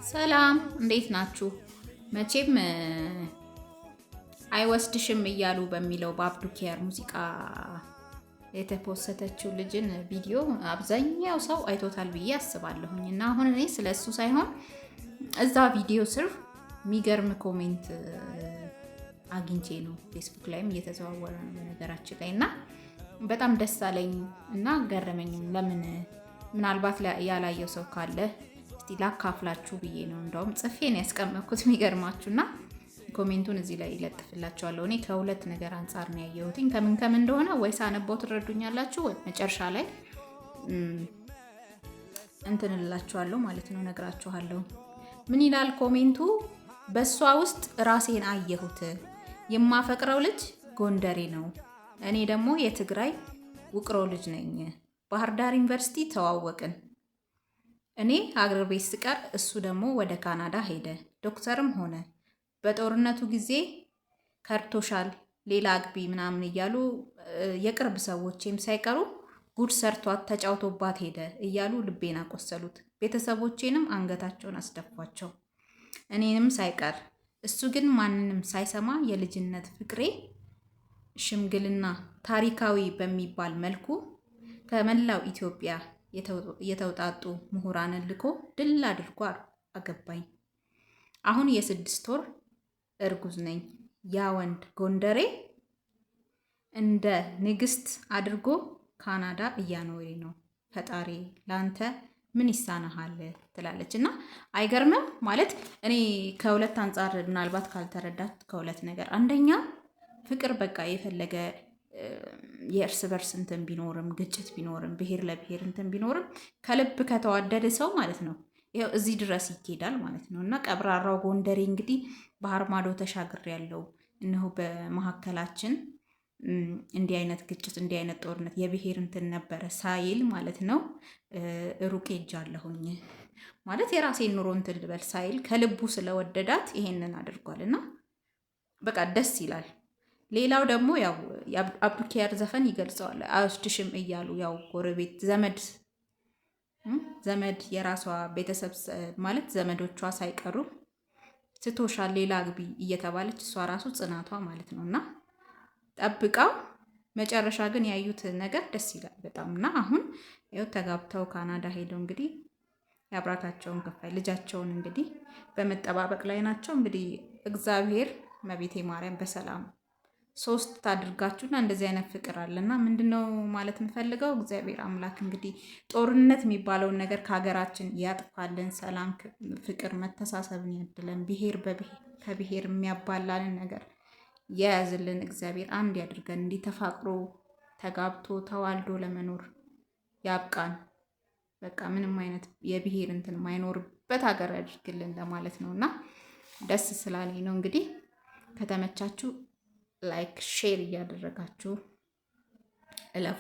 ሰላም እንዴት ናችሁ? መቼም አይወስድሽም እያሉ በሚለው በአብዱኪያር ሙዚቃ የተፖሰተችው ልጅን ቪዲዮ አብዛኛው ሰው አይቶታል ብዬ አስባለሁኝ። እና አሁን እኔ ስለሱ ሳይሆን እዛ ቪዲዮ ስር የሚገርም ኮሜንት አግኝቼ ነው። ፌስቡክ ላይም እየተዘዋወረ ነው በነገራችን ላይ እና በጣም ደስ አለኝ እና ገረመኝም። ለምን ምናልባት ያላየው ሰው ካለ እስቲ ላካፍላችሁ ብዬ ነው። እንደውም ጽፌ ነው ያስቀመጥኩት የሚገርማችሁና ኮሜንቱን እዚህ ላይ ይለጥፍላችኋለሁ። እኔ ከሁለት ነገር አንጻር ነው ያየሁትኝ። ከምን እንደሆነ ወይስ አነበው ትረዱኛላችሁ፣ ወይ መጨረሻ ላይ እንትንላችኋለሁ ማለት ነው፣ ነግራችኋለሁ። ምን ይላል ኮሜንቱ? በሷ ውስጥ ራሴን አየሁት። የማፈቅረው ልጅ ጎንደሬ ነው፣ እኔ ደግሞ የትግራይ ውቅሮ ልጅ ነኝ። ባህር ዳር ዩኒቨርሲቲ ተዋወቅን። እኔ ሀገር ቤት ስቀር እሱ ደግሞ ወደ ካናዳ ሄደ፣ ዶክተርም ሆነ። በጦርነቱ ጊዜ ከርቶሻል፣ ሌላ አግቢ ምናምን እያሉ የቅርብ ሰዎቼም ሳይቀሩ ጉድ ሰርቷት ተጫውቶባት ሄደ እያሉ ልቤን አቆሰሉት። ቤተሰቦቼንም አንገታቸውን አስደፏቸው፣ እኔንም ሳይቀር። እሱ ግን ማንንም ሳይሰማ የልጅነት ፍቅሬ ሽምግልና ታሪካዊ በሚባል መልኩ ከመላው ኢትዮጵያ የተውጣጡ ምሁራንን ልኮ ድል አድርጎ አገባኝ። አሁን የ6 ወር እርጉዝ ነኝ። ያ ወንድ ጎንደሬ እንደ ንግስት አድርጎ ካናዳ እያኖሬ ነው። ፈጣሪ ላንተ ምን ይሳናሃል ትላለች። እና አይገርምም? ማለት እኔ ከሁለት አንጻር ምናልባት ካልተረዳት ከሁለት ነገር፣ አንደኛ ፍቅር በቃ የፈለገ የእርስ በርስ እንትን ቢኖርም ግጭት ቢኖርም ብሔር ለብሔር እንትን ቢኖርም ከልብ ከተዋደደ ሰው ማለት ነው ይኸው እዚህ ድረስ ይኬዳል ማለት ነው። እና ቀብራራው ጎንደሬ እንግዲህ ባህር ማዶ ተሻግር ያለው እነሆ በመካከላችን እንዲህ አይነት ግጭት እንዲህ አይነት ጦርነት የብሔር እንትን ነበረ ሳይል ማለት ነው ሩቅ ሄጃለሁኝ ማለት የራሴን ኑሮ እንትን ልበል ሳይል ከልቡ ስለወደዳት ይሄንን አድርጓል። እና በቃ ደስ ይላል። ሌላው ደግሞ ያው የአብዱኪያር ዘፈን ይገልጸዋል። አይወስድሽም እያሉ ያው ጎረቤት ዘመድ የራሷ ቤተሰብ ማለት ዘመዶቿ ሳይቀሩ ትቶሻል ሌላ አግቢ እየተባለች እሷ ራሱ ጽናቷ ማለት ነው። እና ጠብቃው መጨረሻ ግን ያዩት ነገር ደስ ይላል በጣም። እና አሁን ይኸው ተጋብተው ካናዳ ሄደው እንግዲህ የአብራካቸውን ክፋይ ልጃቸውን እንግዲህ በመጠባበቅ ላይ ናቸው። እንግዲህ እግዚአብሔር እመቤቴ ማርያም በሰላም 3 ታድርጋችሁና እንደዚህ አይነት ፍቅር አለና ምንድነው ማለት የምፈልገው እግዚአብሔር አምላክ እንግዲህ ጦርነት የሚባለውን ነገር ከሀገራችን ያጥፋልን። ሰላም፣ ፍቅር፣ መተሳሰብን ያድለን። ብሔር ከብሔር የሚያባላልን ነገር የያዝልን እግዚአብሔር። አንድ ያድርገን። እንዲህ ተፋቅሮ ተጋብቶ ተዋልዶ ለመኖር ያብቃን። በቃ ምንም አይነት የብሔር እንትን ማይኖርበት ሀገር ያድርግልን ለማለት ነውና ደስ ስላለኝ ነው። እንግዲህ ከተመቻችሁ ላይክ ሼር እያደረጋችሁ እለፉ።